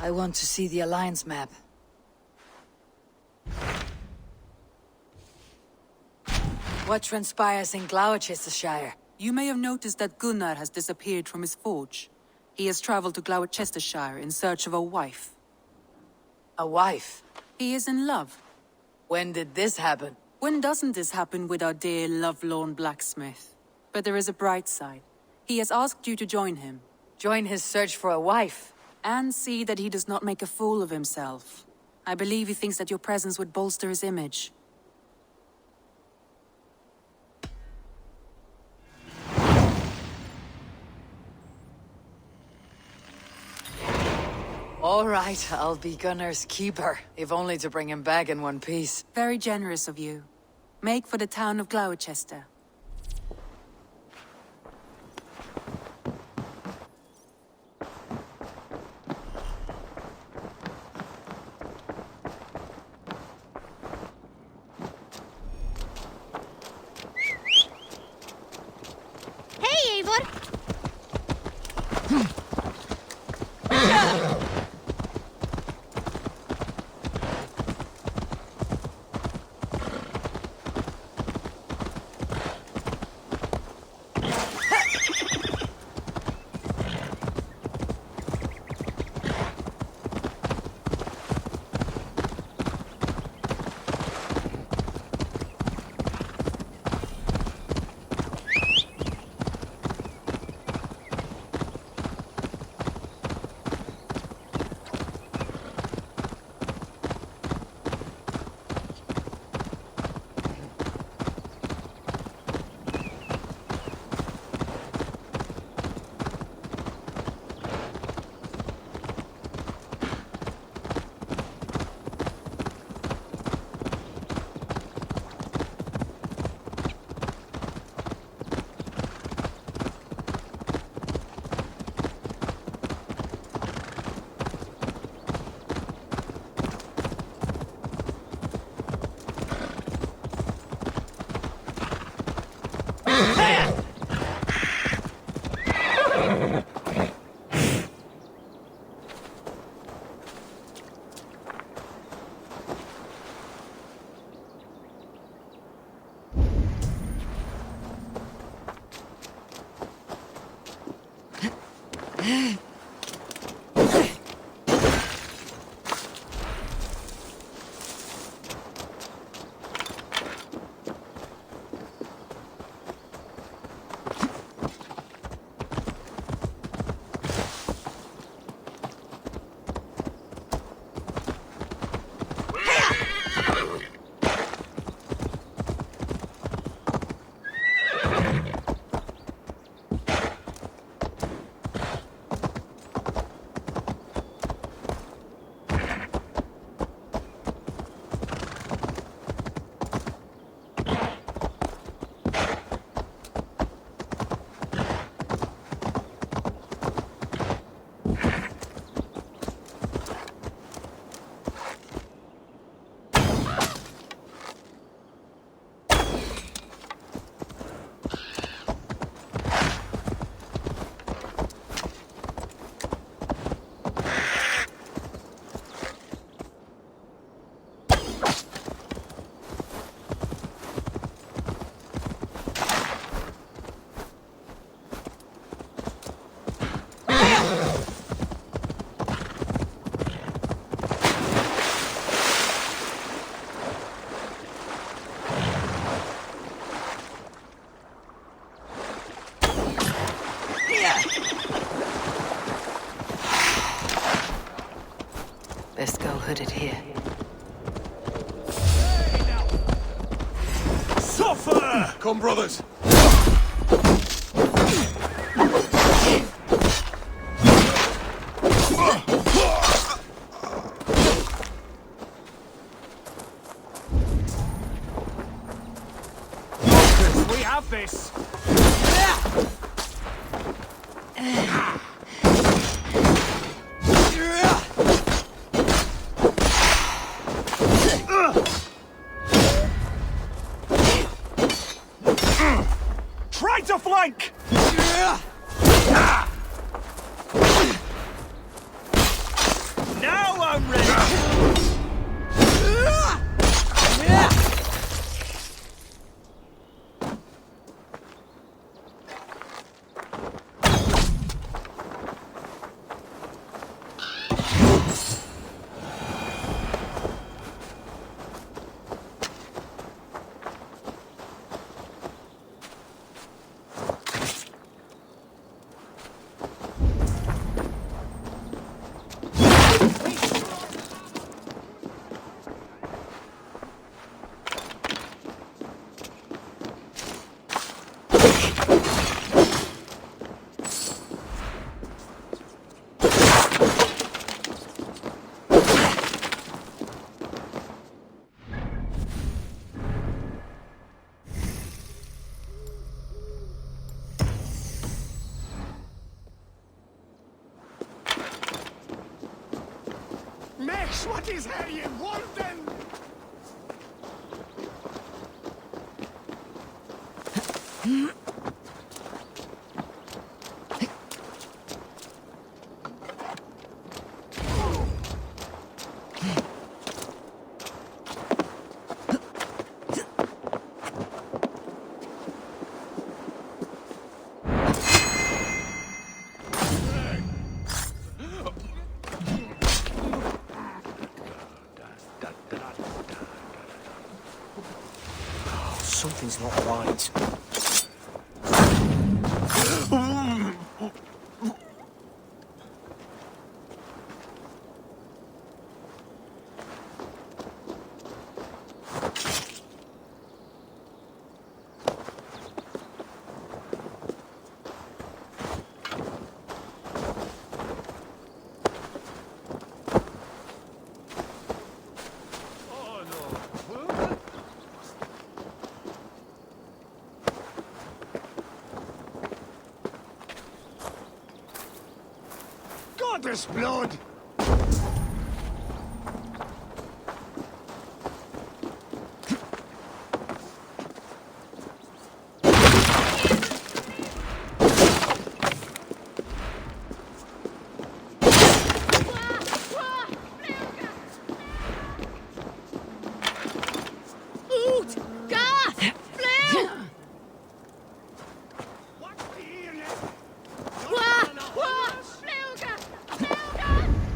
I want to see the Alliance map. What transpires in Gloucestershire? You may have noticed that Gunnar has disappeared from his forge. He has traveled to Gloucestershire in search of a wife. A wife? He is in love. When did this happen? When doesn't this happen with our dear lovelorn blacksmith? But there is a bright side. He has asked you to join him. Join his search for a wife? And see that he does not make a fool of himself. I believe he thinks that your presence would bolster his image. All right, I'll be Gunnar's keeper, if only to bring him back in one piece. Very generous of you. Make for the town of Gloucester. Hey, Eivor! Best go hooded here. Suffer! Come, brothers! We have this! Try to flank! What is här i Warden? Something's not right. Goddess blood! Ut! Ga! Flyg! What's the ear? Qua! Qua! Fluga! Fluga!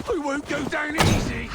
I won't go down easy.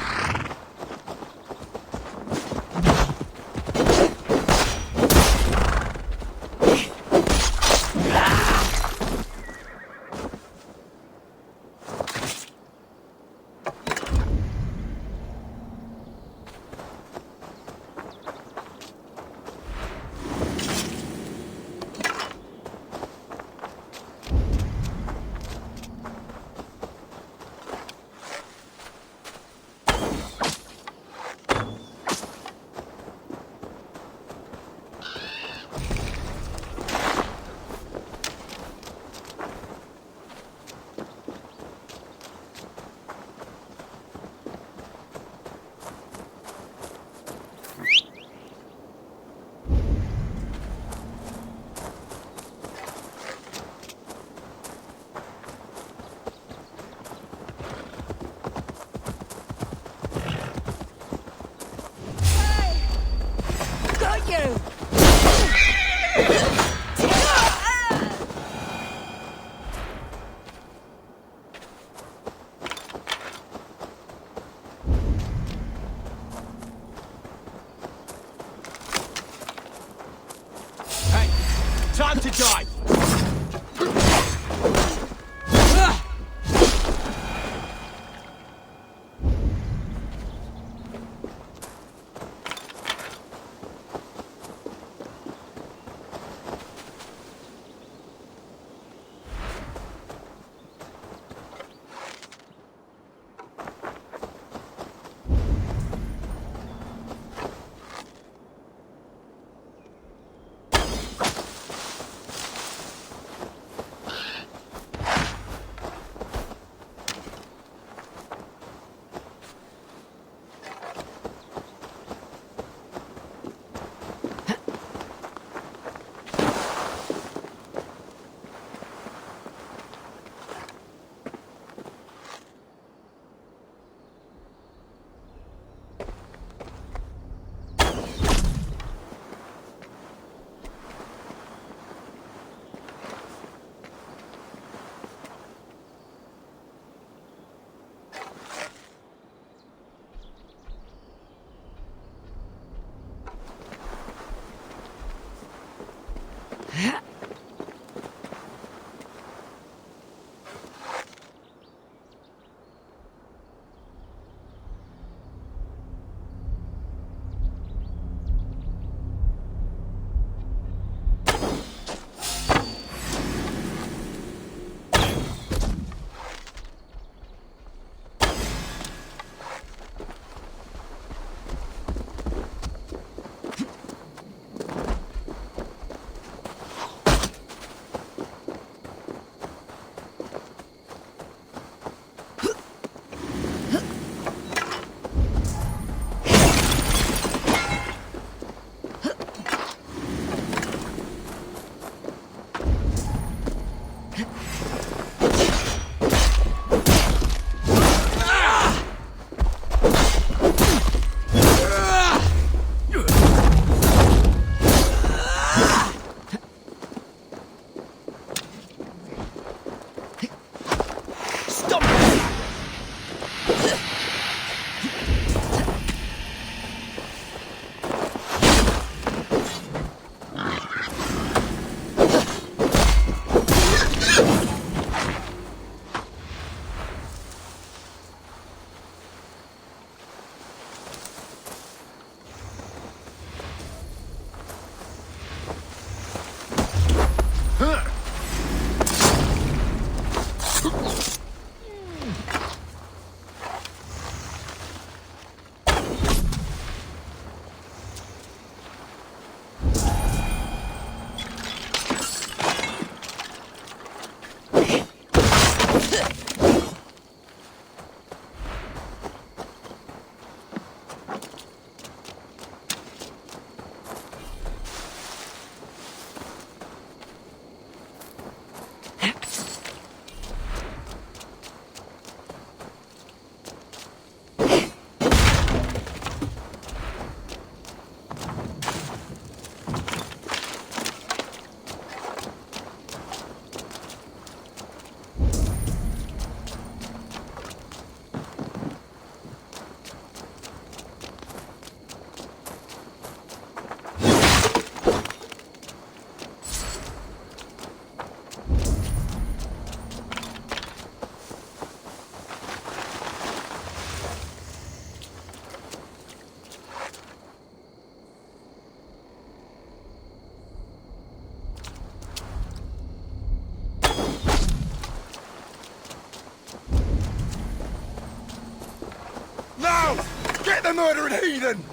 Now! Get the murdering heathen!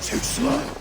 Too slow.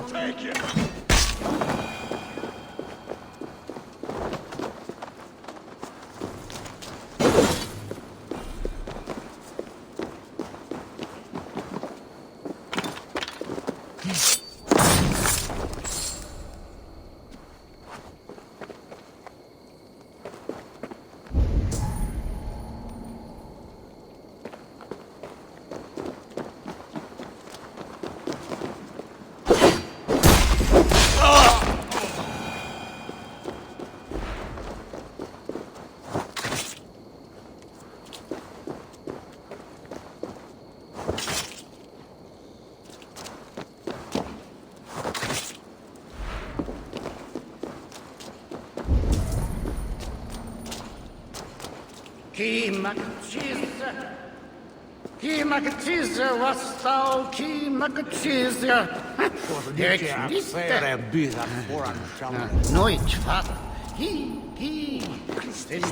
Take it! Ki Macchiza was thou Ki Macchiza. Nooit, vader. Ki. Christus.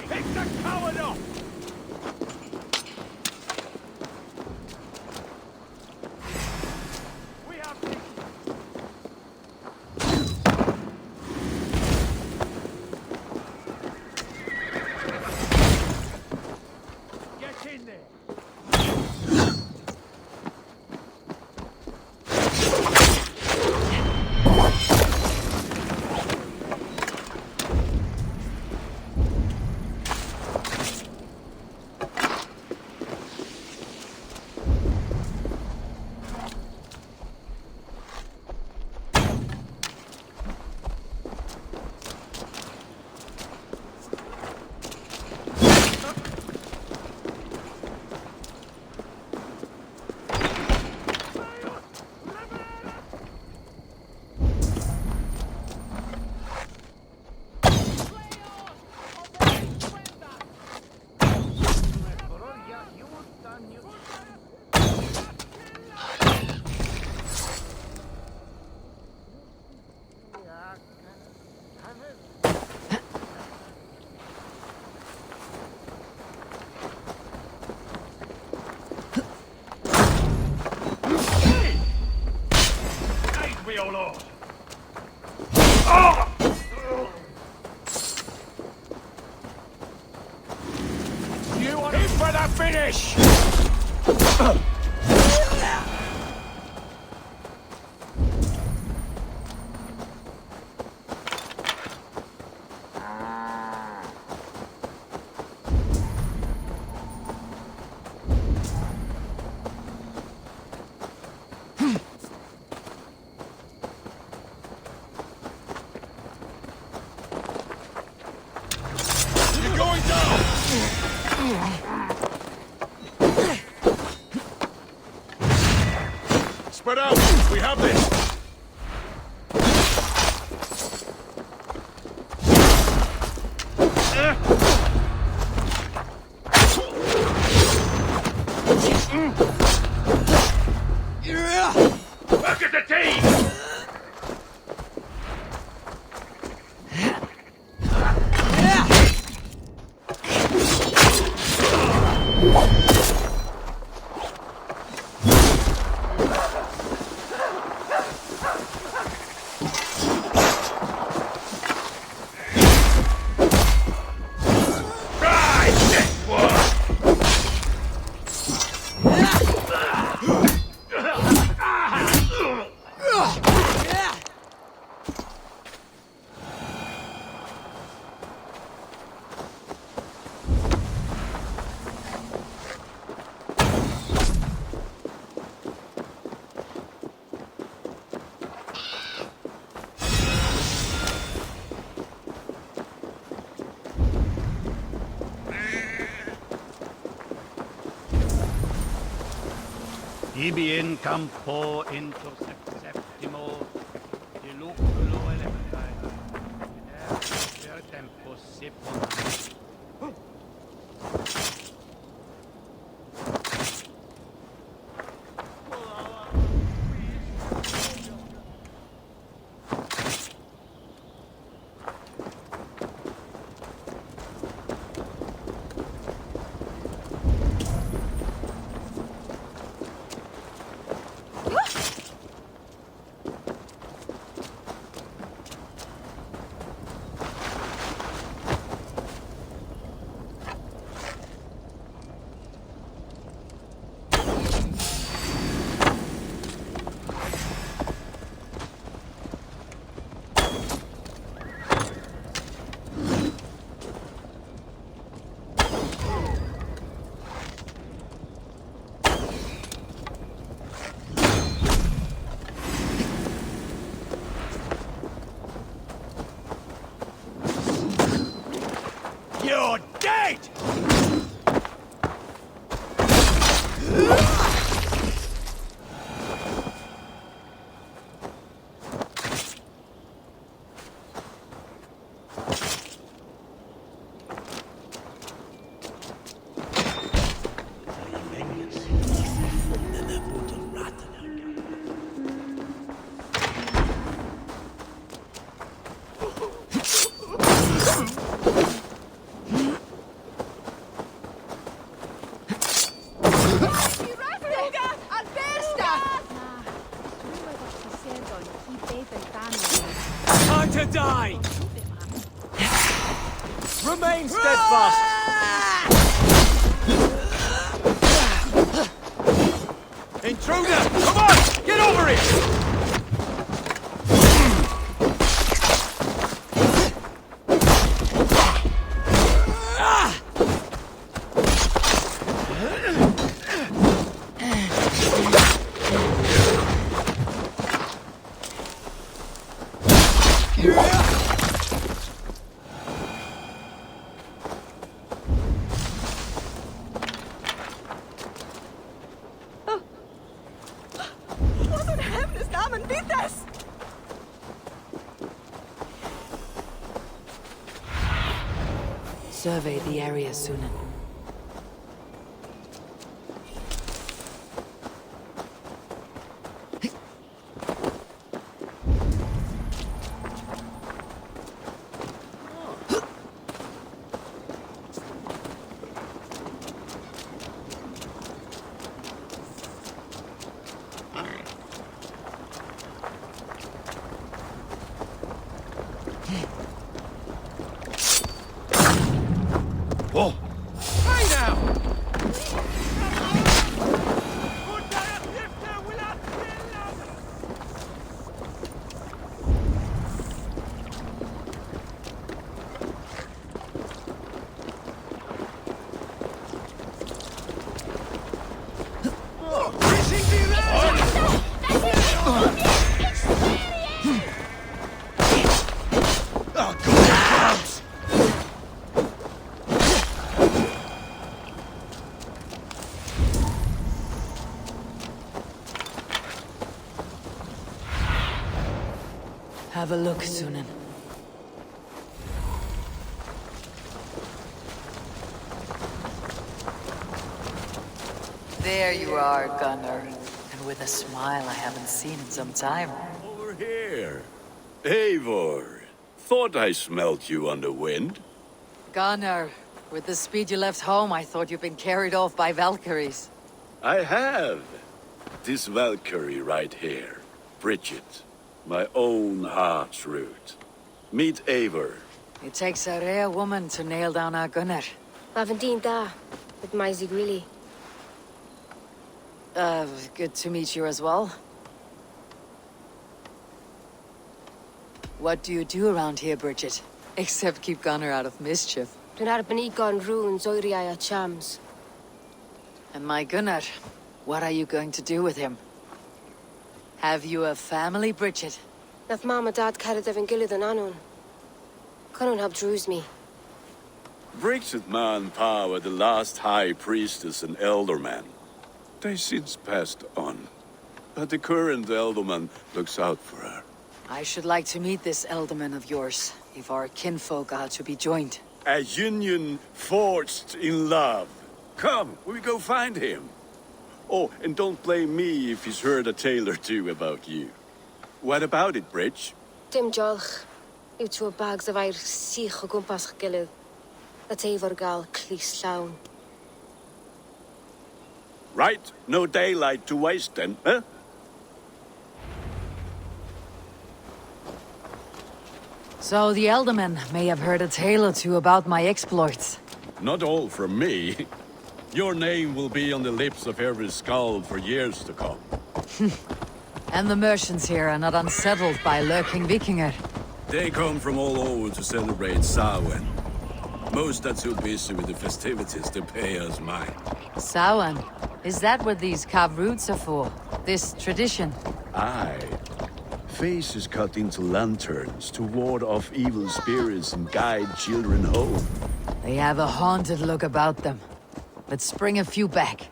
Pick the coward up! We have to... Get in there! You're going down! Spread out! We have this! Back at the team! Ibi in campo interceptimo di luculo elementare. Per tempo si You're dead! Time to die! Remain steadfast! Intruder! Come on! Get over here! Survey the area, Sunan. Whoa! Have a look, Sunan. There you are, Gunnar. And with a smile I haven't seen in some time. Over here. Eivor. Thought I smelt you on the wind. Gunnar, with the speed you left home, I thought you'd been carried off by Valkyries. I have. This Valkyrie right here. Bridget. My own heart's root. Meet Eivor. It takes a rare woman to nail down our Gunnar. Lavendine da. With Maisie Grilly. Good to meet you as well. What do you do around here, Bridget? Except keep Gunnar out of mischief. Dwi'n arbeni gon runes oiriau a chams. And my Gunnar, what are you going to do with him? Have you a family, Bridget? Nath mam a dad cared efo'n gilydd yn anwn. Con nhw'n help drws me. Bridget man Pa were the last high priestess and elderman. They since passed on. But the current elderman looks out for her. I should like to meet this elderman of yours, if our kinfolk are to be joined. A union forged in love. Come, we go find him. Oh, and don't blame me if he's heard a tale or two about you. What about it, Bridge? Dim jolch. Yw tŵ bags o fair sych o gwmpas ch gilydd. A Eivor gael clis llawn. Right, no daylight to waste then, huh? So the elderman may have heard a tale or two about my exploits. Not all from me. Your name will be on the lips of every skull for years to come. And the merchants here are not unsettled by lurking Vikinger. They come from all over to celebrate Samhain. Most are too busy with the festivities to pay us mind. Samhain? Is that what these carved roots are for? This tradition? Aye. Faces cut into lanterns to ward off evil spirits and guide children home. They have a haunted look about them. Let's bring a few back.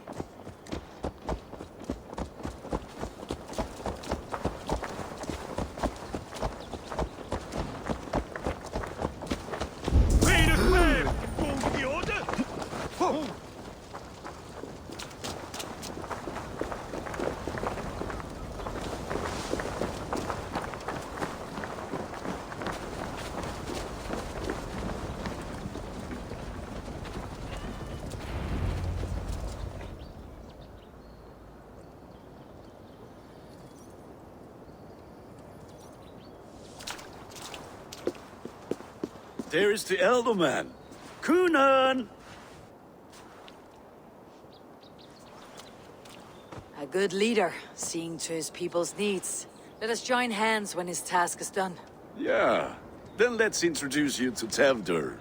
There is the elderman. Kunan! A good leader, seeing to his people's needs. Let us join hands when his task is done. Yeah. Then let's introduce you to Tevdur.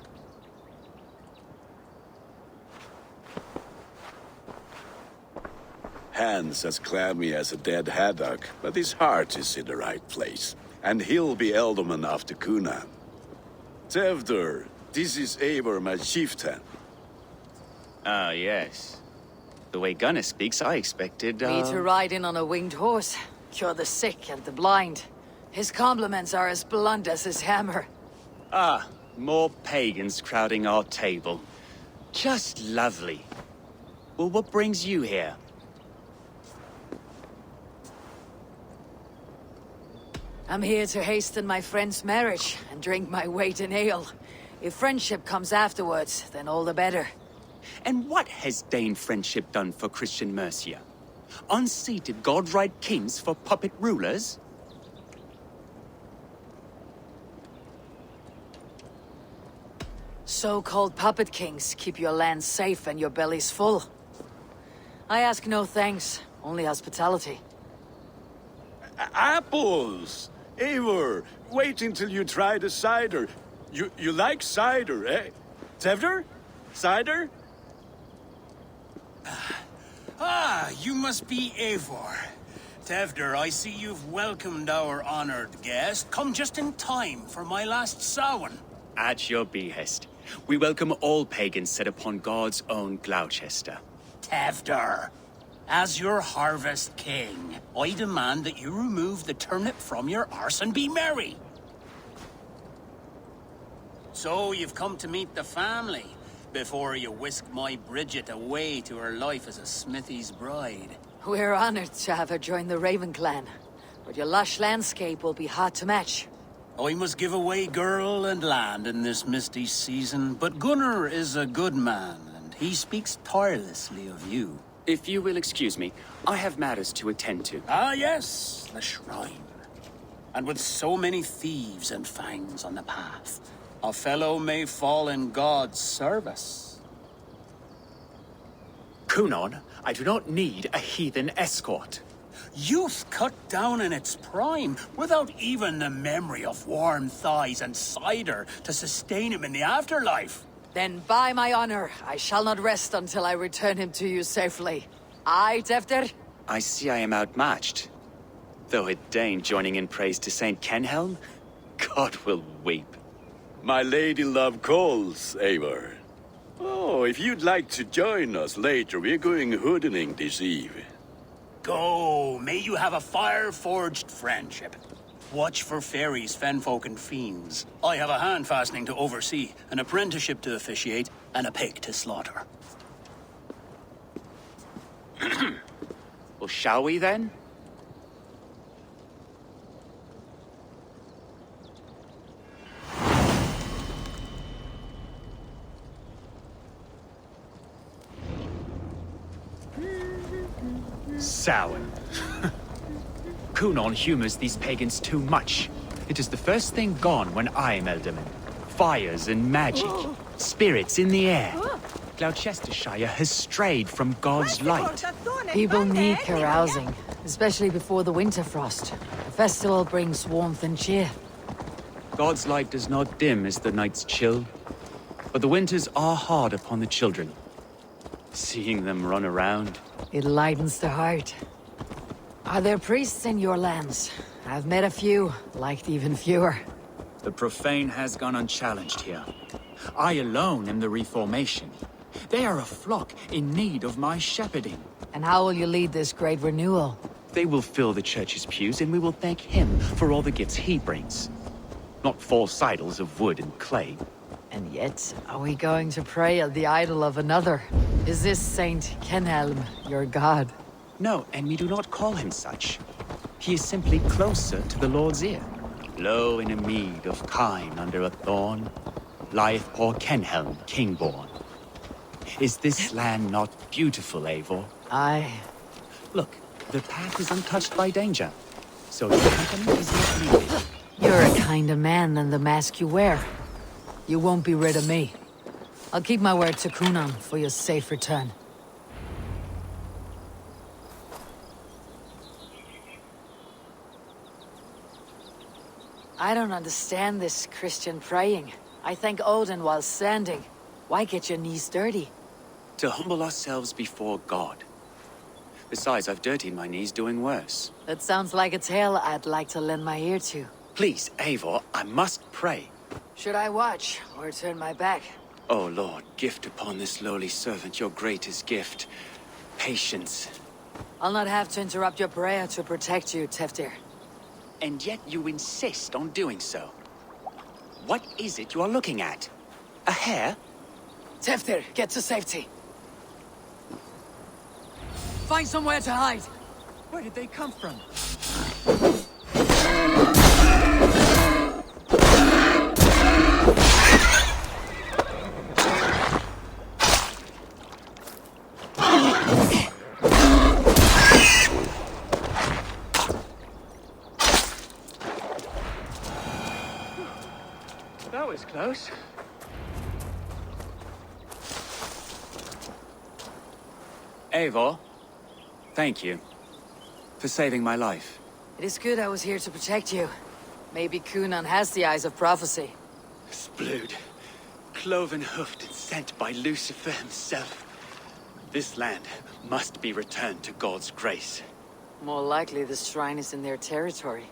Hands as clammy as a dead haddock, but his heart is in the right place. And he'll be elderman after Kunan. Tevdur, this is Eivor, my chieftain. Ah, yes. The way Gunnar speaks, I expected, Me to ride in on a winged horse, cure the sick and the blind. His compliments are as blunt as his hammer. Ah, more pagans crowding our table. Just lovely. Well, what brings you here? I'm here to hasten my friend's marriage and drink my weight in ale. If friendship comes afterwards, then all the better. And what has Dane friendship done for Christian Mercia? Unseated godright kings for puppet rulers? So-called puppet kings keep your lands safe and your bellies full. I ask no thanks, only hospitality. Apples! Eivor, wait until you try the cider. You like cider, eh? Tevdur? Cider? Ah, you must be Eivor. Tevdur, I see you've welcomed our honored guest. Come just in time for my last Samhain. At your behest. We welcome all pagans set upon God's own Gloucester. Tevdur, as your harvest king, I demand that you remove the turnip from your arse and be merry. So you've come to meet the family before you whisk my Bridget away to her life as a smithy's bride. We're honored to have her join the Raven clan, but your lush landscape will be hard to match. I must give away girl and land in this misty season, but Gunnar is a good man, and he speaks tirelessly of you. If you will excuse me, I have matters to attend to. Ah, yes, the shrine. And with so many thieves and fangs on the path, a fellow may fall in God's service. Kunon, I do not need a heathen escort. Youth cut down in its prime, without even the memory of warm thighs and cider to sustain him in the afterlife. Then by my honor, I shall not rest until I return him to you safely. Aye, Tefter? I see I am outmatched. Though a Dane joining in praise to Saint Kenhelm, God will weep. My lady love calls, Eivor. Oh, if you'd like to join us later, we're going hoodening this eve. Go, may you have a fire-forged friendship. Watch for fairies, fenfolk, and fiends. I have a hand fastening to oversee, an apprenticeship to officiate, and a pig to slaughter. Well, shall we then? Sour. Kunon humors these pagans too much. It is the first thing gone when I am Elderman. Fires and magic, spirits in the air. Gloucestershire has strayed from God's light. People need carousing, especially before the winter frost. The festival brings warmth and cheer. God's light does not dim as the nights chill, but the winters are hard upon the children. Seeing them run around. It lightens the heart. Are there priests in your lands? I've met a few, liked even fewer. The profane has gone unchallenged here. I alone am the Reformation. They are a flock in need of my shepherding. And how will you lead this great renewal? They will fill the church's pews, and we will thank him for all the gifts he brings. Not false idols of wood and clay. And yet, are we going to pray at the idol of another? Is this Saint Kenhelm your god? No, and we do not call him such. He is simply closer to the Lord's ear. Low in a mead of kine under a thorn, lieth poor Kenhelm, king-born. Is this land not beautiful, Eivor? Aye. Look, the path is untouched by danger, so your company is not needed. You're a kinder man than the mask you wear. You won't be rid of me. I'll keep my word to Kunan for your safe return. I don't understand this Christian praying. I thank Odin while standing. Why get your knees dirty? To humble ourselves before God. Besides, I've dirtied my knees doing worse. That sounds like a tale I'd like to lend my ear to. Please, Eivor, I must pray. Should I watch, or turn my back? O Lord, gift upon this lowly servant your greatest gift. Patience. I'll not have to interrupt your prayer to protect you, Teftir. And yet you insist on doing so. What is it you are looking at? A hare? Teftir, get to safety. Find somewhere to hide. Where did they come from? That was close. Eivor, thank you for saving my life. It is good I was here to protect you. Maybe Kunan has the eyes of prophecy. Splood, cloven-hoofed and sent by Lucifer himself. This land must be returned to God's grace. More likely the shrine is in their territory.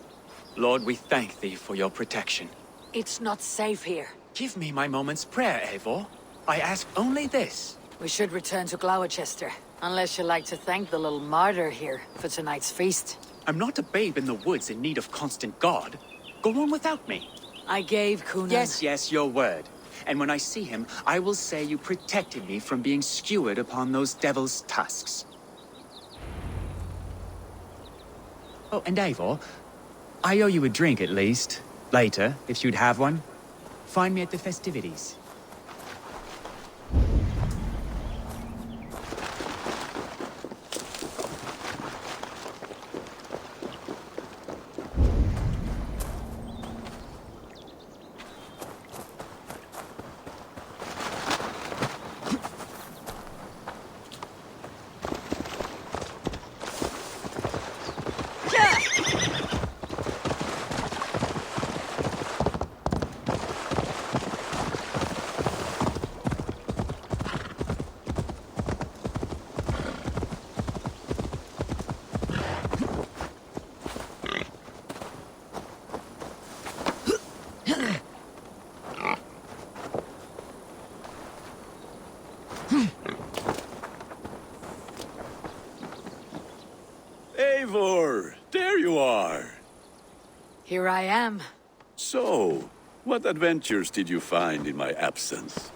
Lord, we thank thee for your protection. It's not safe here. Give me my moment's prayer, Eivor. I ask only this. We should return to Gloucester, unless you'd like to thank the little martyr here for tonight's feast. I'm not a babe in the woods in need of constant guard. Go on without me. I gave Kunan... Yes, your word. And when I see him, I will say you protected me from being skewered upon those devil's tusks. Oh, and Eivor, I owe you a drink at least. Later, if you'd have one. Find me at the festivities. Eivor, there you are. Here I am. So, what adventures did you find in my absence?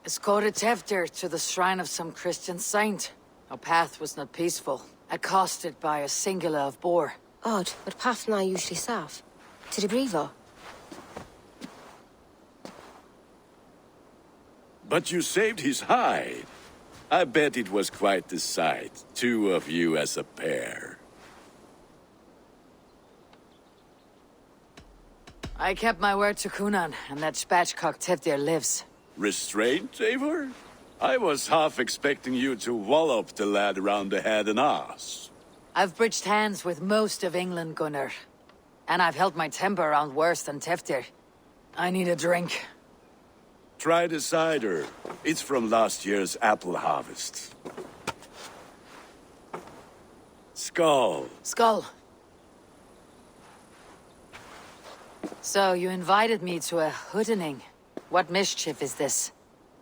Escorted Tefter to the shrine of some Christian saint. Our path was not peaceful, accosted by a singular of boar. Odd, but pathna usually safe. To the Brevo. But you saved his hide. I bet it was quite the sight, two of you as a pair. I kept my word to Kunan, and that spatchcock Teftir lives. Restraint, Eivor? I was half expecting you to wallop the lad around the head and ass. I've bridged hands with most of England, Gunnar. And I've held my temper around worse than Teftir. I need a drink. Try the cider. It's from last year's apple harvest. Skull. Skull. So, you invited me to a hoodening. What mischief is this?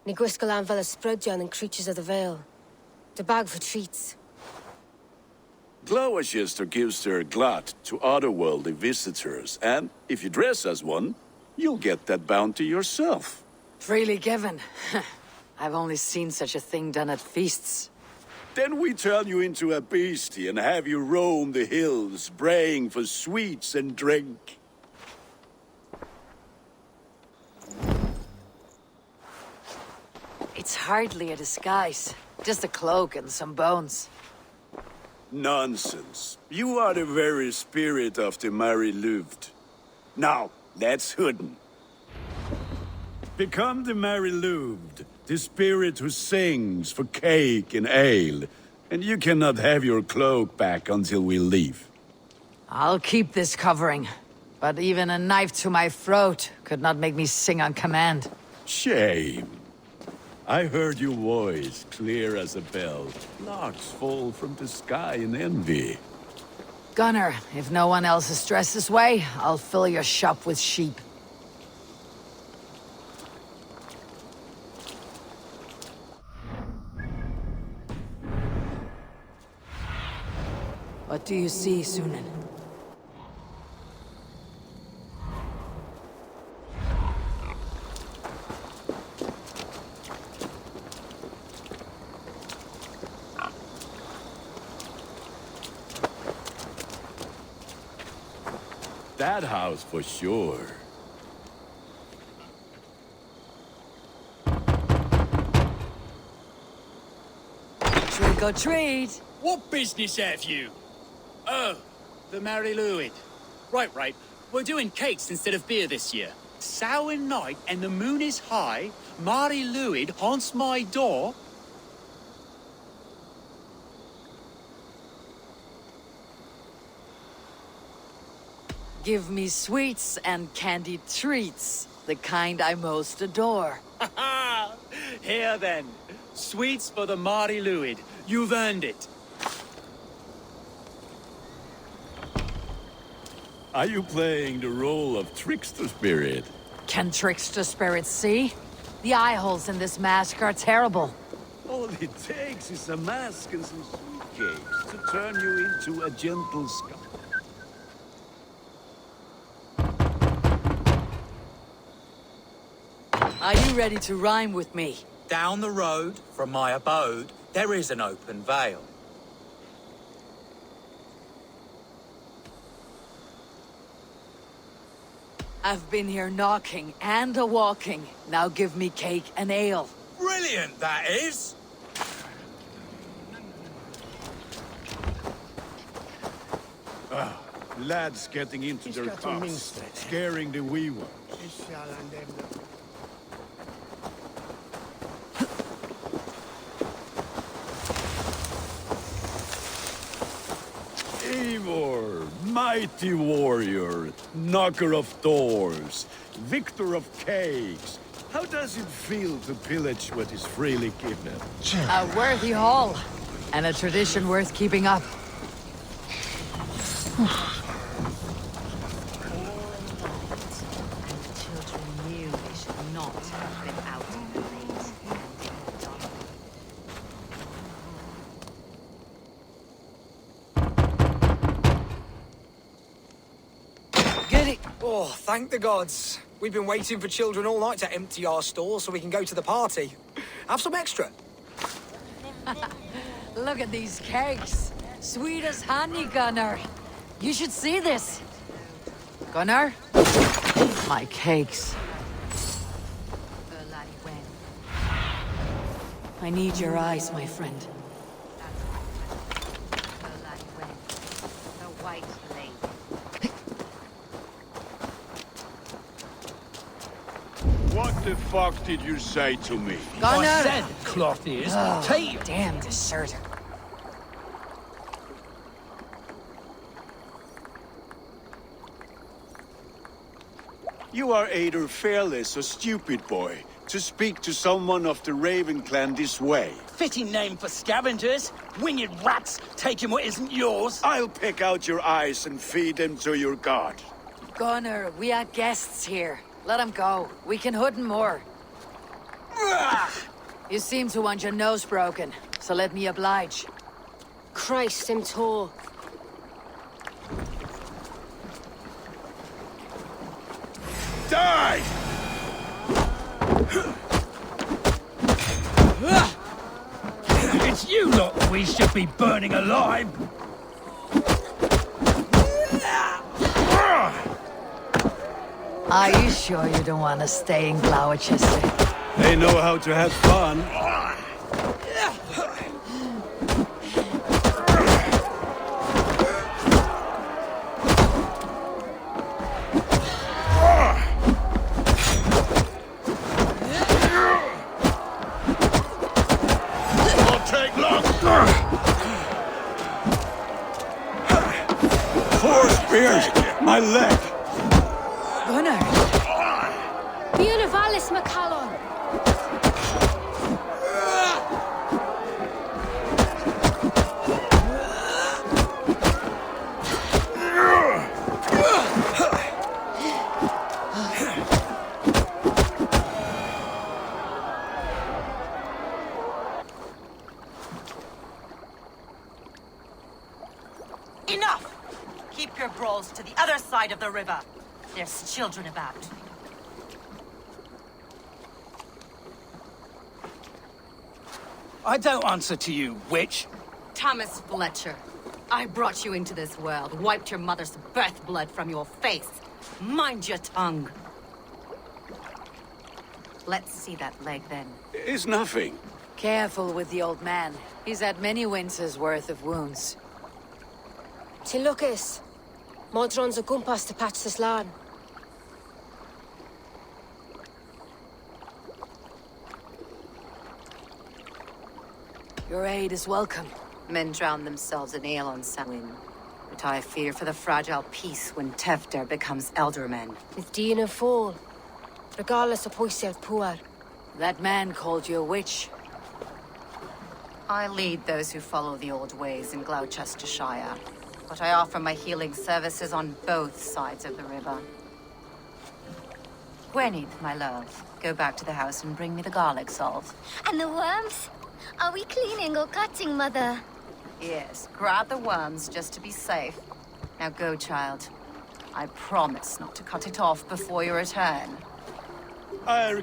Ní gwisgo an fel ysbrydion and creatures of the Vale. The bag for treats. Gloucester gives their glut to otherworldly visitors, and if you dress as one, you'll get that bounty yourself. Freely given. I've only seen such a thing done at feasts. Then we turn you into a beastie and have you roam the hills, braying for sweets and drink. It's hardly a disguise. Just a cloak and some bones. Nonsense. You are the very spirit of the Mary Louved. Now, let's hooden. Become the Mary Louved, the spirit who sings for cake and ale, and you cannot have your cloak back until we leave. I'll keep this covering, but even a knife to my throat could not make me sing on command. Shame. I heard your voice clear as a bell. Larks fall from the sky in envy. Gunnar, if no one else is dressed this way, I'll fill your shop with sheep. What do you see, Sunan? That house for sure. Trick or treat! What business have you? Oh, the Mary Louid. Right. We're doing cakes instead of beer this year. Sour night and the moon is high. Mary Louid haunts my door. Give me sweets and candied treats, the kind I most adore. Here then, sweets for the Mary Louid. You've earned it. Are you playing the role of trickster spirit? Can trickster spirits see? The eye holes in this mask are terrible. All it takes is a mask and some suitcakes to turn you into a gentle scout. Are you ready to rhyme with me? Down the road from my abode, there is an open vale. I've been here knocking and a-walking. Now give me cake and ale. Brilliant, that is! Lads getting into their cups, scaring the wee ones. Eivor, mighty warrior, knocker of doors, victor of cakes. How does it feel to pillage what is freely given? A worthy haul, and a tradition worth keeping up. Oh, thank the gods. We've been waiting for children all night to empty our stores so we can go to the party. Have some extra. Look at these cakes. Sweet as honey, Gunnar. You should see this. Gunnar? My cakes. I need your eyes, my friend. What the fuck did you say to me? Gunnar! I said cloth ears. Take Damn deserter. You are either fearless or stupid, boy, to speak to someone of the Raven clan this way. Fitting name for scavengers. Winged rats taking what isn't yours. I'll pick out your eyes and feed them to your god. Gunnar, we are guests here. Let him go. We can hood him more. You seem to want your nose broken, so let me oblige. Christ, him tall. Die! It's you lot we should be burning alive. Are you sure you don't want to stay in Gloucester? They know how to have fun. Won't take long. 4 spears! My leg! Gunnar! Buenavallis McCallum. Enough! Keep your brawls to the other side of the river. There's children about. I don't answer to you, witch. Thomas Fletcher, I brought you into this world, wiped your mother's birth blood from your face. Mind your tongue. Let's see that leg then. It's nothing. Careful with the old man. He's had many winters' worth of wounds. Tilukis. Modron's a gumpas to patch this land. Your aid is welcome. Men drown themselves in ale on Samhain. But I fear for the fragile peace when Tevder becomes eldermen. With Dean and fall. Regardless of Poisiel Puar. That man called you a witch. I lead those who follow the old ways in Gloucestershire. But I offer my healing services on both sides of the river. Gweneth, my love, go back to the house and bring me the garlic salt. And the worms? Are we cleaning or cutting, Mother? Yes, grab the worms just to be safe. Now go, child. I promise not to cut it off before your return.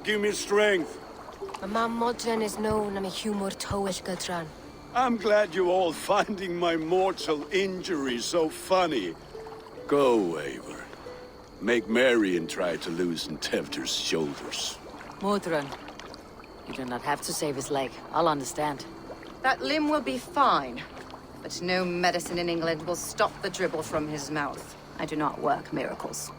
Give me strength. A man modern is known am a humor towish gadran. I'm glad you all finding my mortal injury so funny. Go, Eivor. Make merry and try to loosen Tevder's shoulders. Modron, you do not have to save his leg. I'll understand. That limb will be fine, but no medicine in England will stop the dribble from his mouth. I do not work miracles.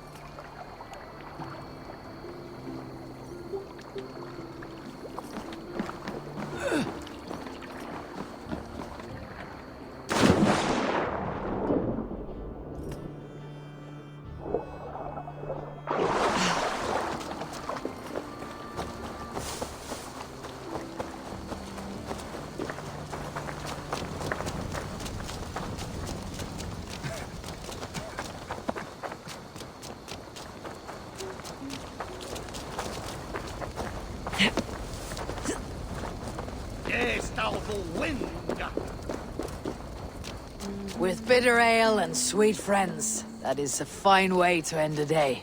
With bitter ale and sweet friends, that is a fine way to end a day.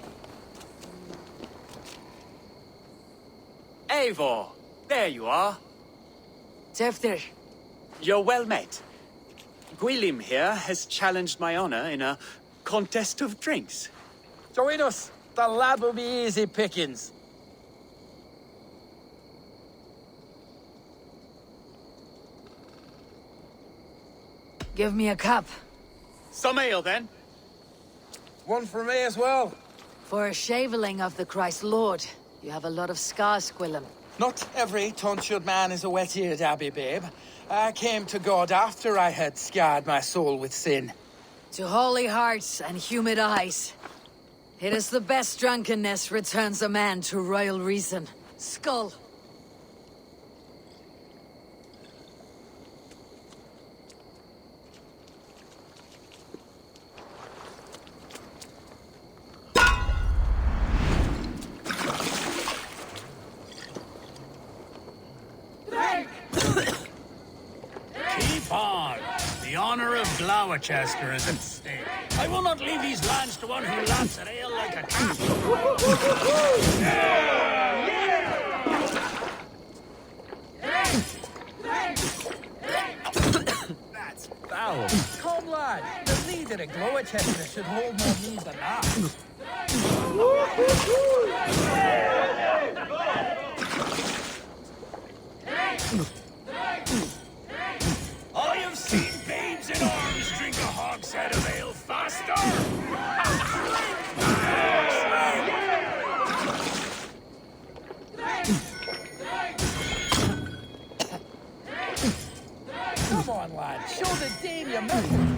Eivor, there you are. Tefter. You're well met. Gwilym here has challenged my honor in a contest of drinks. Join us. The lad will be easy pickings. Give me a cup. Some ale, then. One for me as well. For a shaveling of the Christ Lord, you have a lot of scars, Gwilym. Not every tonsured man is a wet-eared abbey, babe. I came to God after I had scarred my soul with sin. To holy hearts and humid eyes. It is the best drunkenness returns a man to royal reason. Skull. Keep on. The honor of Gloucester is at stake. I will not leave these lands to one who laps at ale like a cat. That's foul. Come, lad. The leader of Gloucester should hold more knees than that. I have seen babes in arms drink a hogshead of ale faster. Come on, lad. Show the dame your move.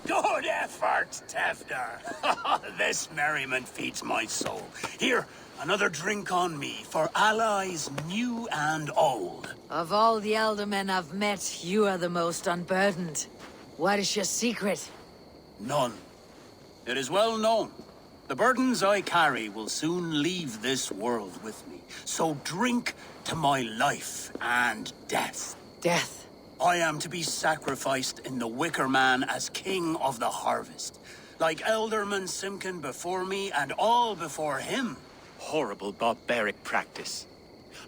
Good effort, Tefder. This merriment feeds my soul. Here, another drink on me for allies new and old. Of all the elder men I've met, you are the most unburdened. What is your secret? None. It is well known. The burdens I carry will soon leave this world with me. So drink to my life and death. Death? I am to be sacrificed in the Wicker Man as king of the harvest. Like Elderman Simkin before me and all before him. Horrible barbaric practice.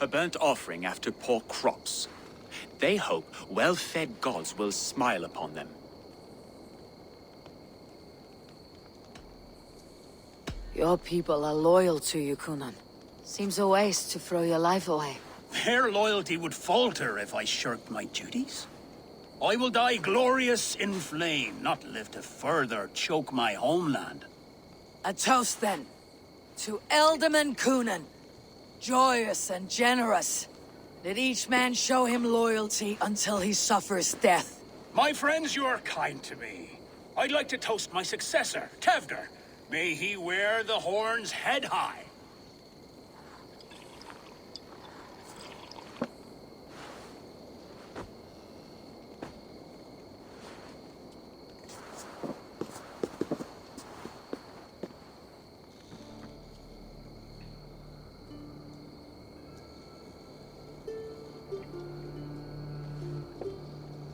A burnt offering after poor crops. They hope well-fed gods will smile upon them. Your people are loyal to you, Kunan. Seems a waste to throw your life away. Their loyalty would falter if I shirked my duties. I will die glorious in flame, not live to further choke my homeland. A toast, then. To Elderman Kunan. Joyous and generous. Let each man show him loyalty until he suffers death. My friends, you are kind to me. I'd like to toast my successor, Tevder. May he wear the horns head high.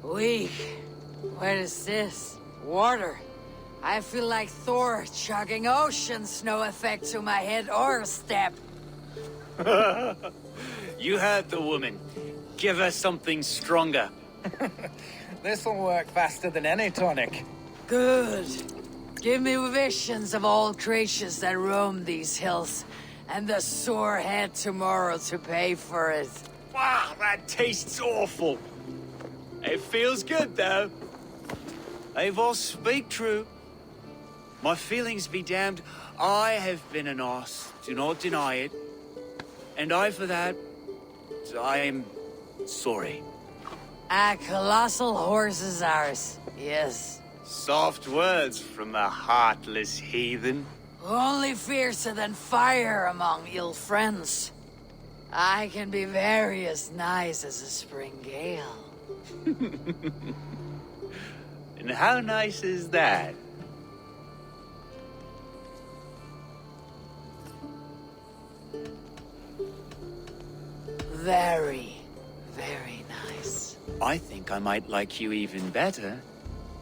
Weak. What is this? Water. I feel like Thor chugging ocean snow effect to my head or step. You heard the woman. Give her something stronger. This'll work faster than any tonic. Good. Give me visions of all creatures that roam these hills, and the sore head tomorrow to pay for it. Wow, that tastes awful. It feels good, though. Eivor, speak true. My feelings be damned. I have been an arse. Do not deny it. And I, for that, I am sorry. A colossal horse is ours. Yes. Soft words from a heartless heathen. Only fiercer than fire among ill friends. I can be very as nice as a spring gale. And how nice is that? Very, very nice. I think I might like you even better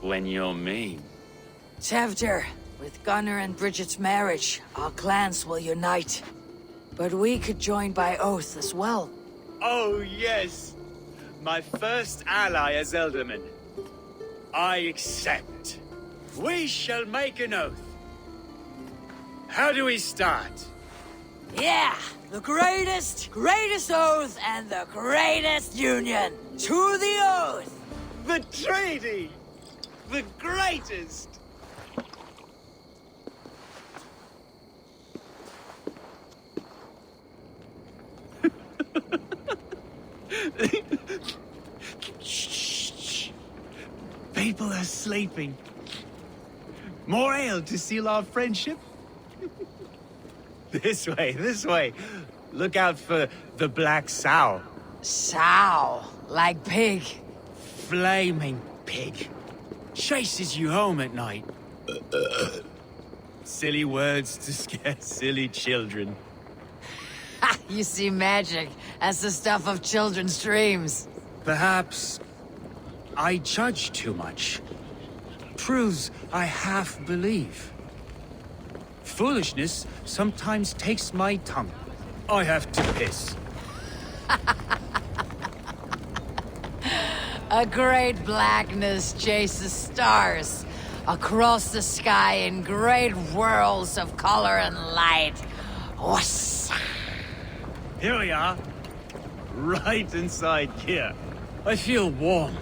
when you're mean. Tevder, with Gunnar and Bridget's marriage, our clans will unite. But we could join by oath as well. Oh, yes. My first ally as Elderman. I accept. We shall make an oath. How do we start? Yeah! The greatest oath and the greatest union! To the oath! The treaty! The greatest! Shh. People are sleeping. More ale to seal our friendship? This way. Look out for the black sow. Sow? Like pig? Flaming pig. Chases you home at night. Silly words to scare silly children. Ha! You see magic as the stuff of children's dreams. Perhaps I judge too much. Truths I half believe. Foolishness sometimes takes my tongue. I have to piss. A great blackness chases stars across the sky in great whirls of color and light. Whoosh! Here we are. Right inside here. I feel warm.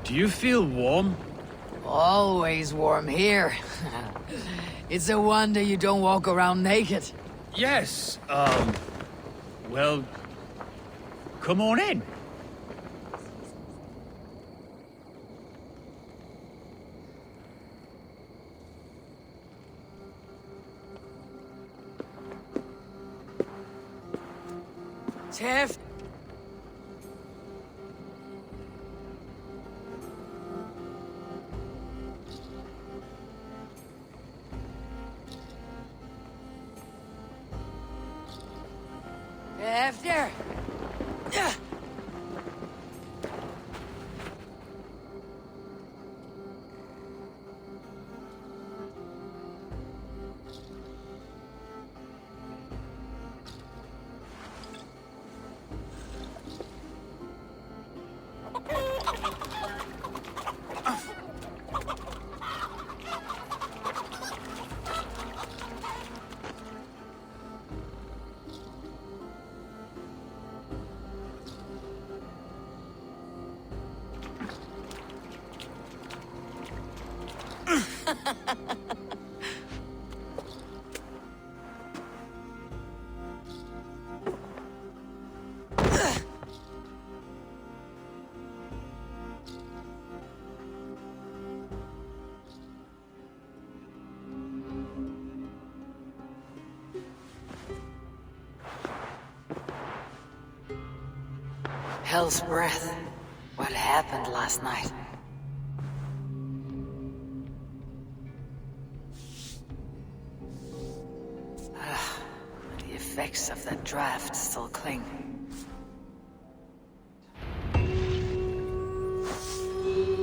Do you feel warm? Always warm here. It's a wonder you don't walk around naked. Yes, well, come on in. Tev. After. hell's breath. What happened last night? The effects of that draft still cling.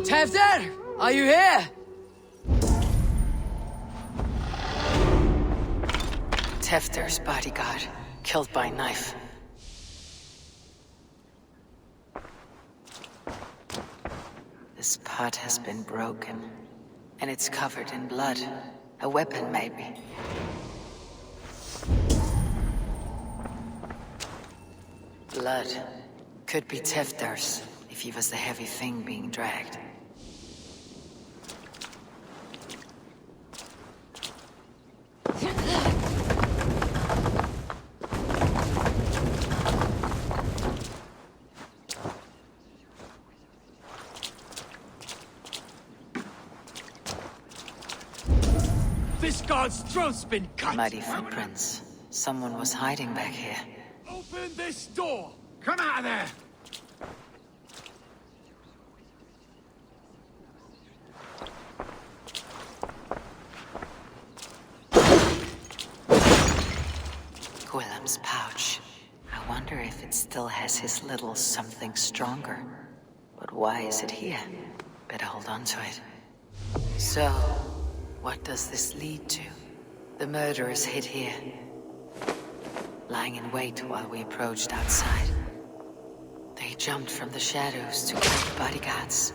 Tevder! Are you here? Tefter's bodyguard, killed by knife. This pot has been broken, and it's covered in blood. A weapon, maybe. Blood. Could be Tefter's, if he was the heavy thing being dragged. This guard's throat's been cut! Muddy footprints. Someone was hiding back here. Open this door! Come out of there! Gwillem's pouch. I wonder if it still has his little something stronger. But why is it here? Better hold on to it. So, what does this lead to? The murderers hid here, lying in wait while we approached outside. They jumped from the shadows to kill the bodyguards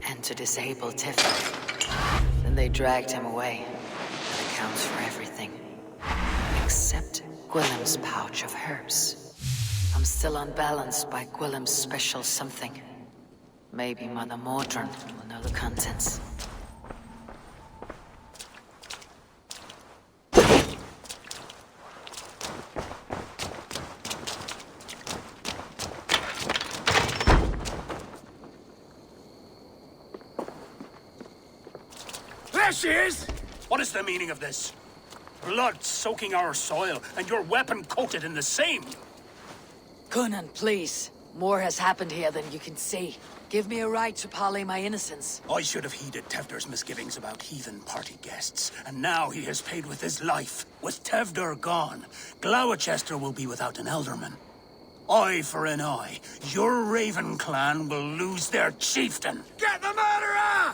and to disable Tiffany. Then they dragged him away. That accounts for everything. Except Gwillem's pouch of herbs. I'm still unbalanced by Gwillem's special something. Maybe Mother Mordrin will know the contents. There she is! What is the meaning of this? Blood soaking our soil, and your weapon coated in the same! Conan, please. More has happened here than you can see. Give me a right to parley my innocence. I should have heeded Tevder's misgivings about heathen party guests, and now he has paid with his life. With Tevder gone, Gloucester will be without an ealdorman. Eye for an eye. Your Raven clan will lose their chieftain. Get the murderer!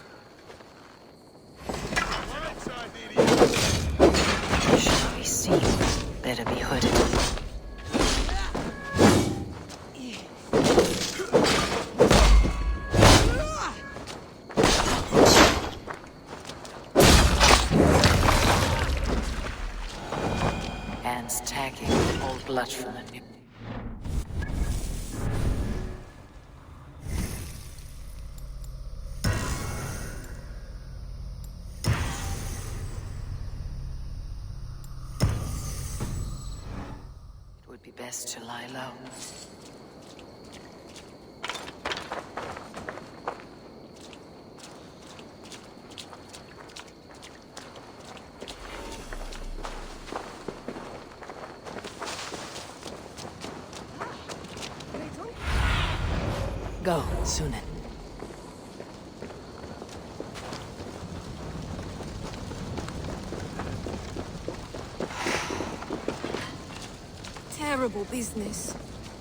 Shall be seen. Better be hooded. Hands tagging old blood from the new. It would be best to lie low. Go, Sunan. Terrible business.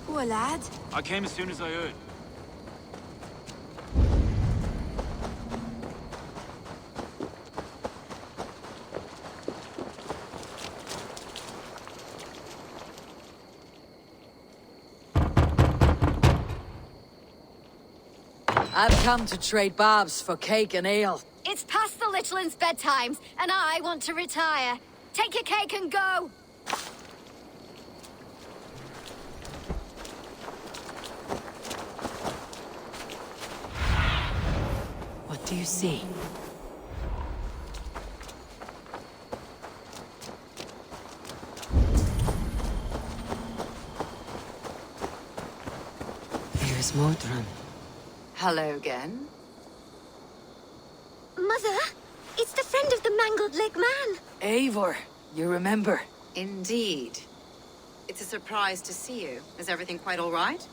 Poor lad. I came as soon as I heard. I've come to trade barbs for cake and ale. It's past the little one's bedtimes, and I want to retire. Take your cake and go. What do you see? Here's Mordrin. Hello again. Mother, it's the friend of the mangled leg man. Eivor, you remember? Indeed. It's a surprise to see you. Is everything quite all right?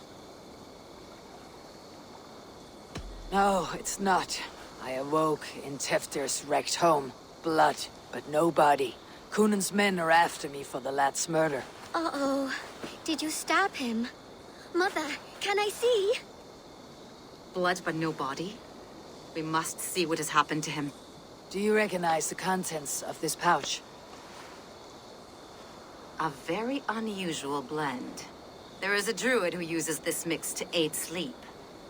No, it's not. I awoke in Teftir's wrecked home. Blood, but no body. Cunan's men are after me for the lad's murder. Uh-oh. Did you stab him? Mother, can I see? Blood but no body? We must see what has happened to him. Do you recognize the contents of this pouch? A very unusual blend. There is a druid who uses this mix to aid sleep.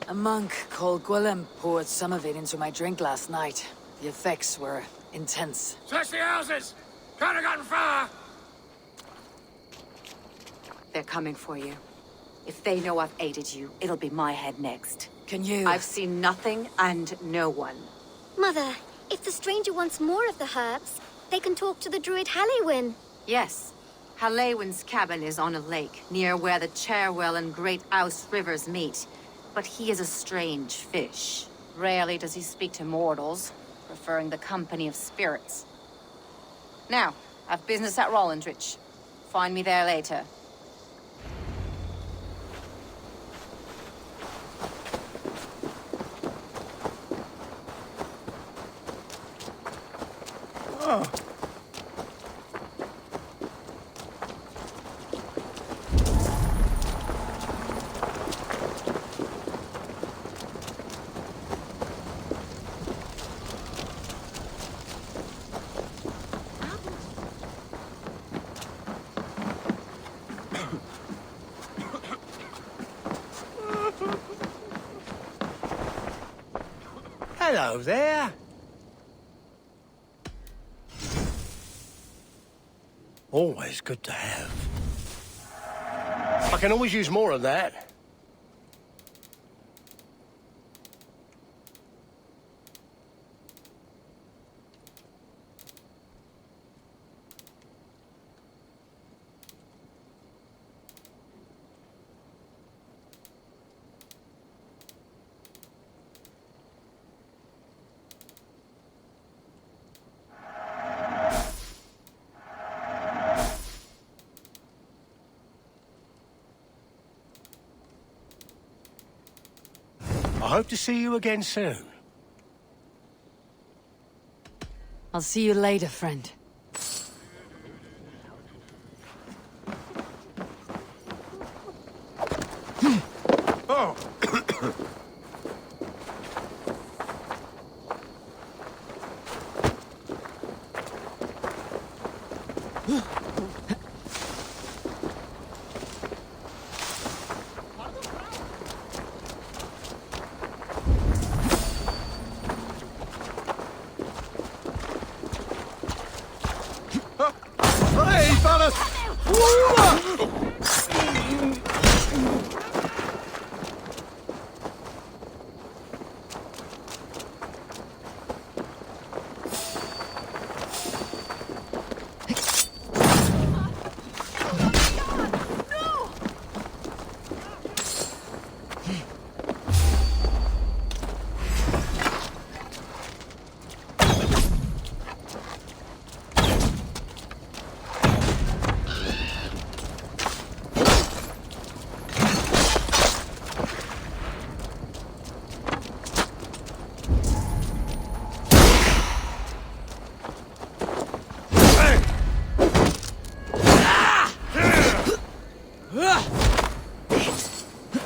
A monk called Gwilym poured some of it into my drink last night. The effects were intense. Search the houses! Can't have gotten far! They're coming for you. If they know I've aided you, it'll be my head next. Can you? I've seen nothing and no one. Mother, if the stranger wants more of the herbs, they can talk to the druid Halewyn. Yes. Halewyn's cabin is on a lake, near where the Cherwell and Great Ouse rivers meet. But he is a strange fish. Rarely does he speak to mortals, preferring the company of spirits. Now, I've business at Rollandrich. Find me there later. Oh. Hello there. Always good to have. I can always use more of that. I hope to see you again soon. I'll see you later, friend. Oh! Hey, fellas!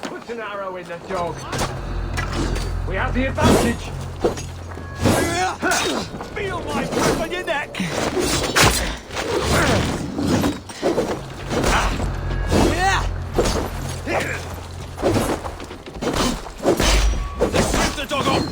Put an arrow in the dog. We have the advantage. Feel my grip on your neck. Let's rip the dog off.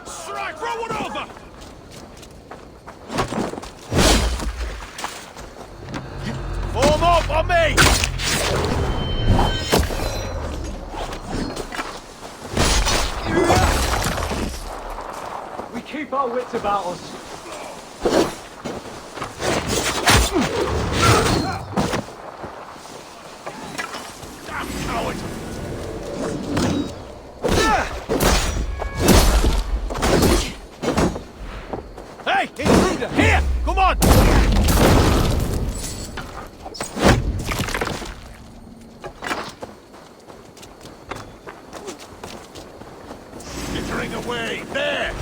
Strike! Throw one over! Form up on me! We keep our wits about us. Damn coward! Here! Come on! Skittering away! There!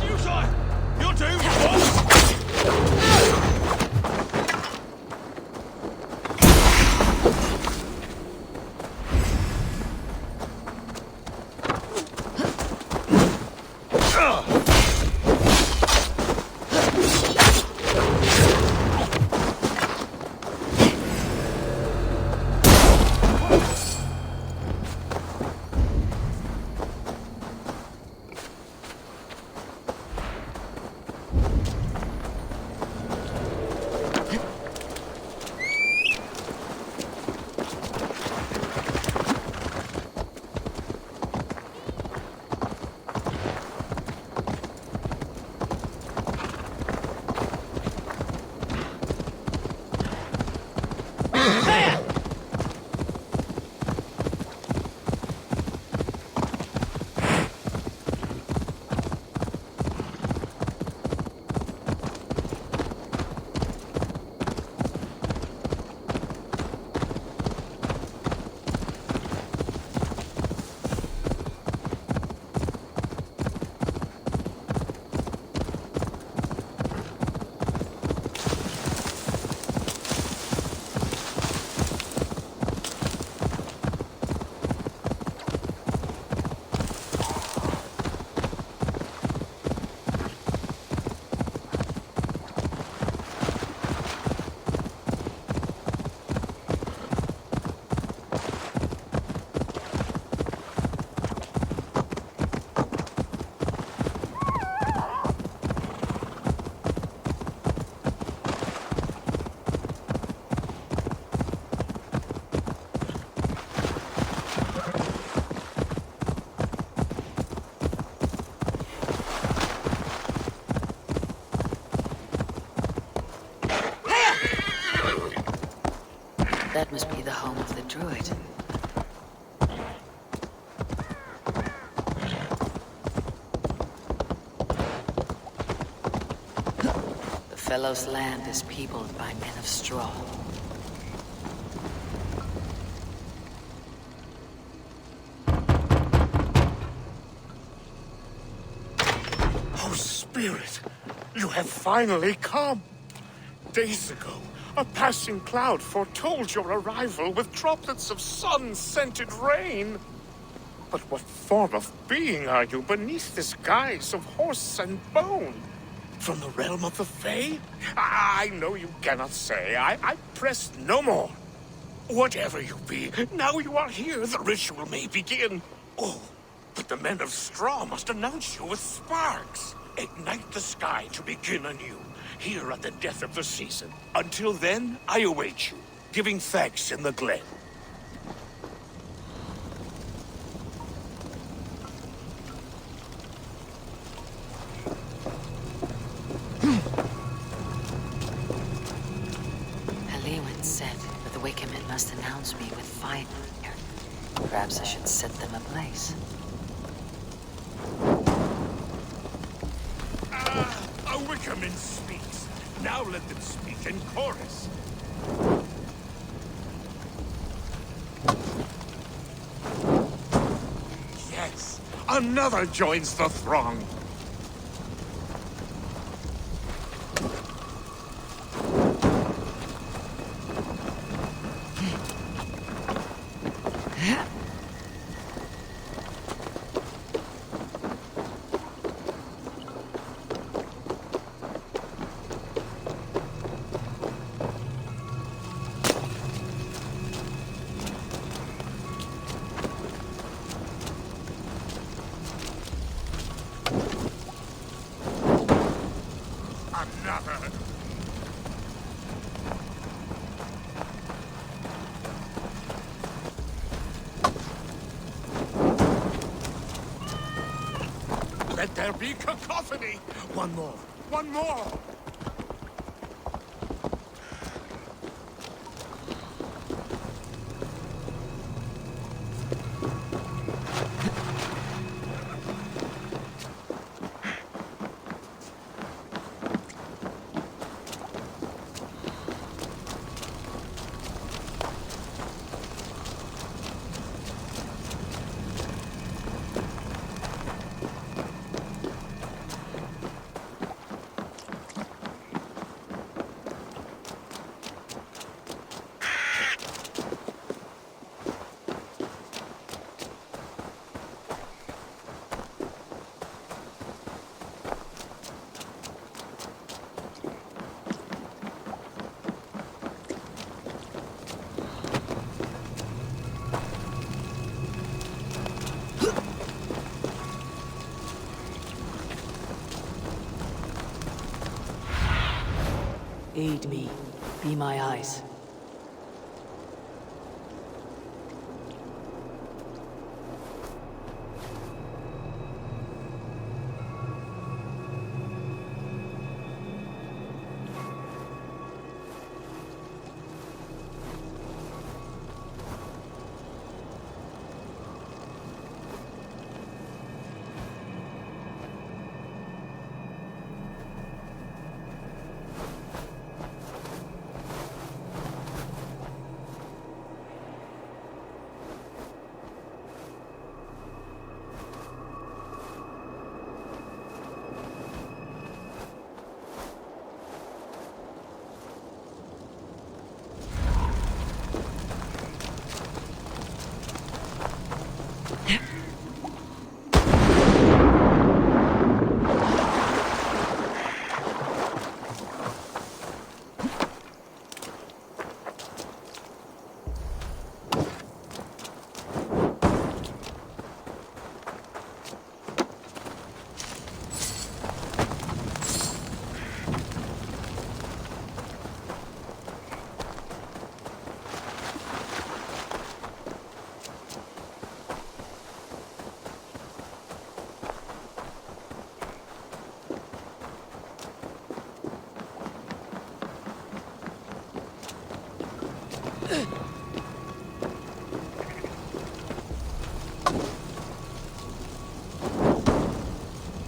Futile! You'll do! That must be the home of the druid. The fellow's land is peopled by men of straw. Oh, Spirit, you have finally come. Days ago, a passing cloud foretold your arrival with droplets of sun-scented rain. But what form of being are you beneath this guise of horse and bone? From the realm of the Fae? I know you cannot say. I press no more. Whatever you be, now you are here, the ritual may begin. Oh, but the men of straw must announce you with sparks. Ignite the sky to begin anew, here at the death of the season. Until then, I await you, giving thanks in the glen. Halewin said that the Wickermen must announce me with fire. Perhaps I should set them ablaze. A Wickerman speaks. Now let them speak in chorus. Yes, another joins the throng. Another. Let there be cacophony. One more. One more. Lead me. Be my eyes.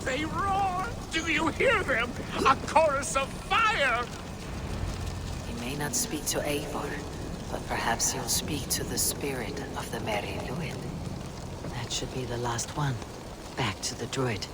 They roar! Do you hear them? A chorus of fire! He may not speak to Eivor, but perhaps he'll speak to the spirit of the Merry Luin. That should be the last one. Back to the druid.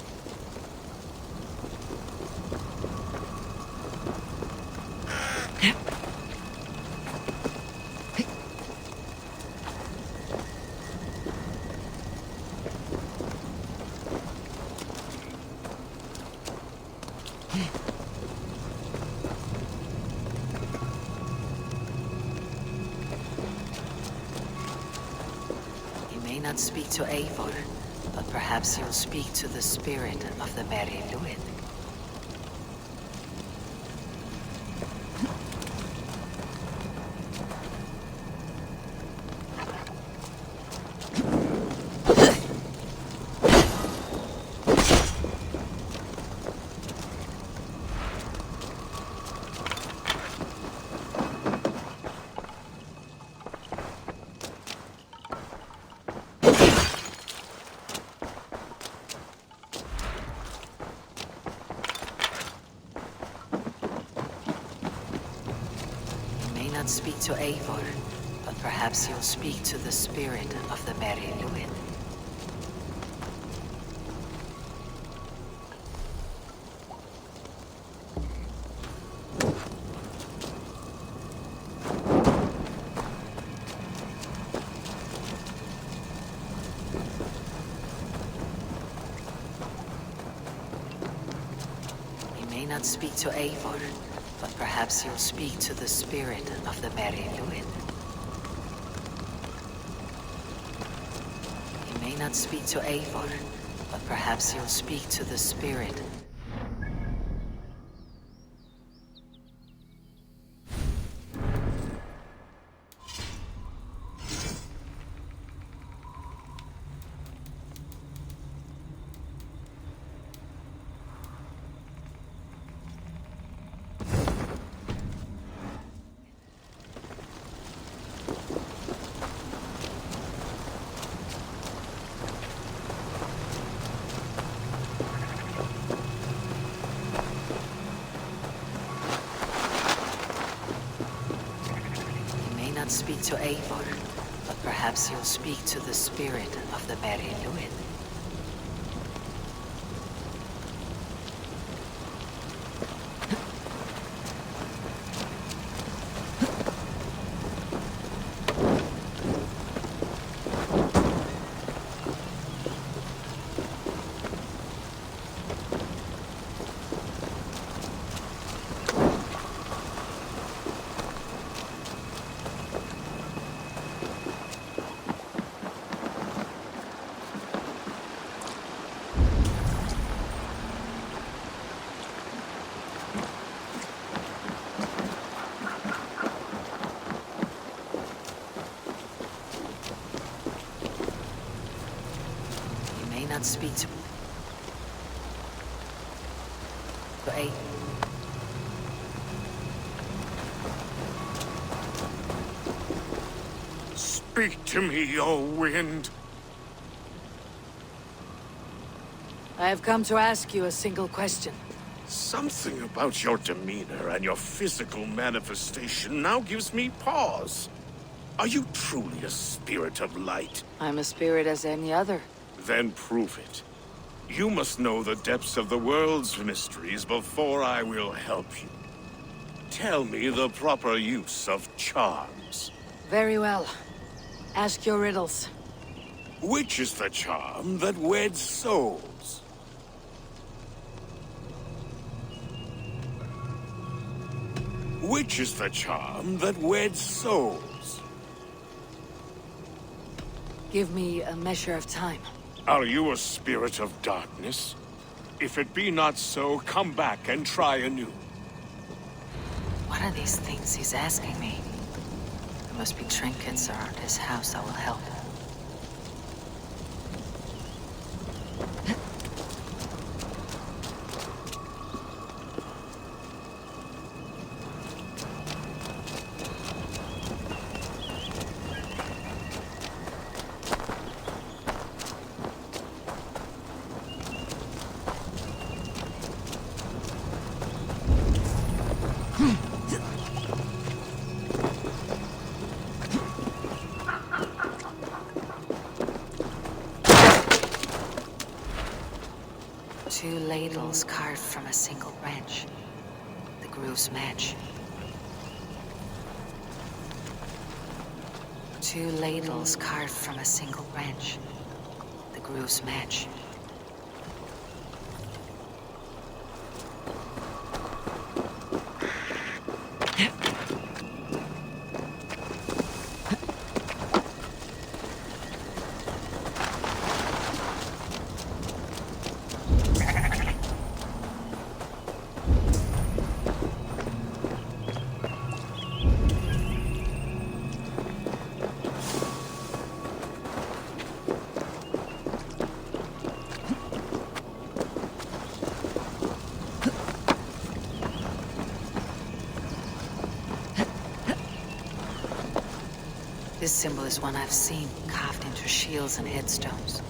Not speak to Eivor, but perhaps he'll speak to the spirit of the Merry Luin. Speak to Eivor, but perhaps he'll speak to the spirit of the Merry Luin. He may not speak to Eivor, but perhaps he'll speak to the spirit of the Merry Luin. He may not speak to Eivor, but perhaps he'll speak to the spirit. Speak to Eivor, but perhaps he'll speak to the spirit of the Merry Luin. not speak to... A... Speak to me, O wind. I have come to ask you a single question. Something about your demeanor and your physical manifestation now gives me pause. Are you truly a spirit of light? I'm a spirit as any other. Then prove it. You must know the depths of the world's mysteries before I will help you. Tell me the proper use of charms. Very well. Ask your riddles. Which is the charm that weds souls? Which is the charm that weds souls? Give me a measure of time. Are you a spirit of darkness? If it be not so, come back and try anew. What are these things he's asking me? There must be trinkets around his house that will help. Two ladles carved from a single branch. The grooves match. Two ladles carved from a single branch. The grooves match. This symbol is one I've seen, carved into shields and headstones.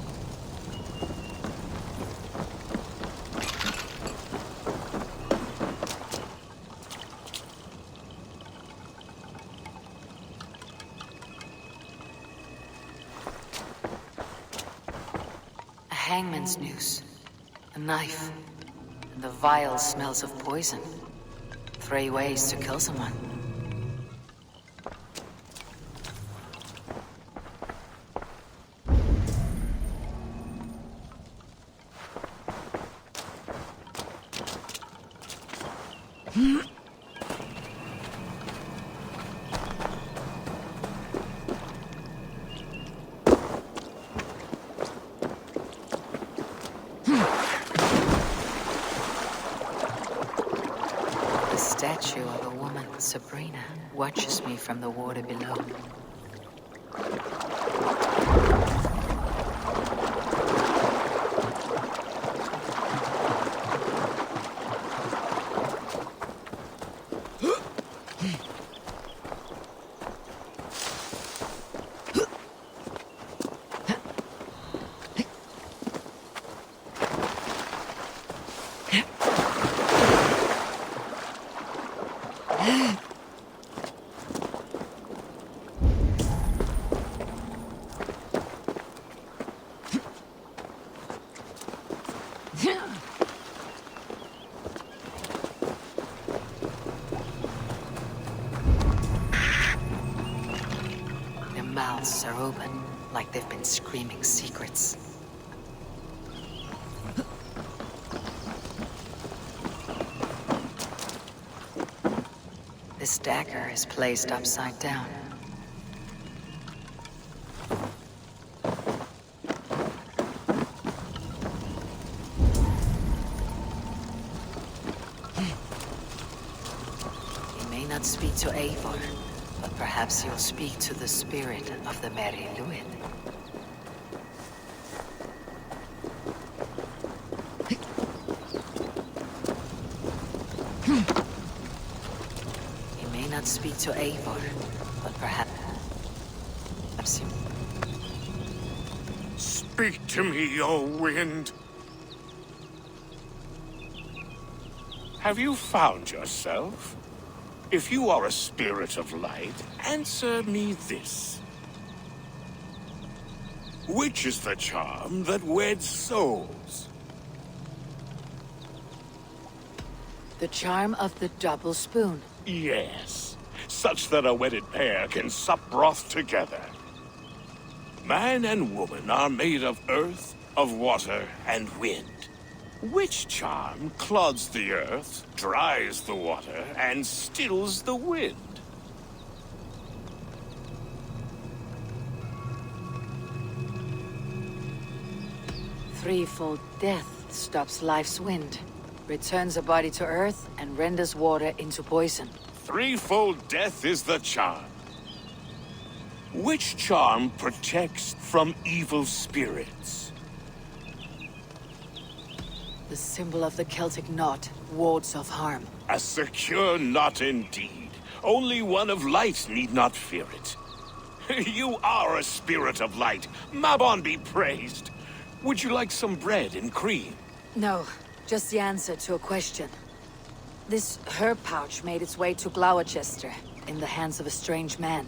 A hangman's noose, a knife, and the vile smells of poison. 3 ways to kill someone. The statue of a woman, Sabrina, watches me from the water below. Their mouths are open, like they've been screaming secrets. This dagger is placed upside down. He may not speak to Eivor, but perhaps he'll speak to the spirit of the Merry Luin. He may not speak to Eivor, but perhaps he... Speak to me, O wind. Have you found yourself? If you are a spirit of light, answer me this. Which is the charm that weds souls? The charm of the double spoon. Yes, such that a wedded pair can sup broth together. Man and woman are made of earth, of water, and wind. Which charm clods the earth, dries the water, and stills the wind? Threefold death stops life's wind, returns a body to earth, and renders water into poison. Threefold death is the charm. Which charm protects from evil spirits? The symbol of the Celtic knot wards off harm. A secure knot indeed. Only one of light need not fear it. You are a spirit of light. Mabon be praised. Would you like some bread and cream? No, just the answer to a question. This herb pouch made its way to Gloucester in the hands of a strange man.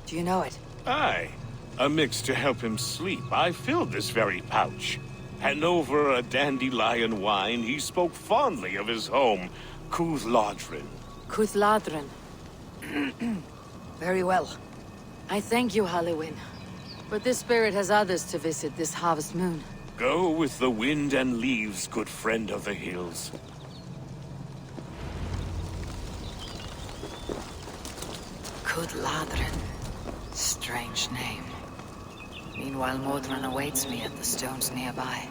Do you know it? Aye. A mix to help him sleep. I filled this very pouch. And over a dandelion wine, he spoke fondly of his home, Cuthladrin. Cuthladrin. Very well. I thank you, Halliwyn. But this spirit has others to visit this harvest moon. Go with the wind and leaves, good friend of the hills. Cuthladrin. Strange name. Meanwhile, Mordran awaits me at the stones nearby.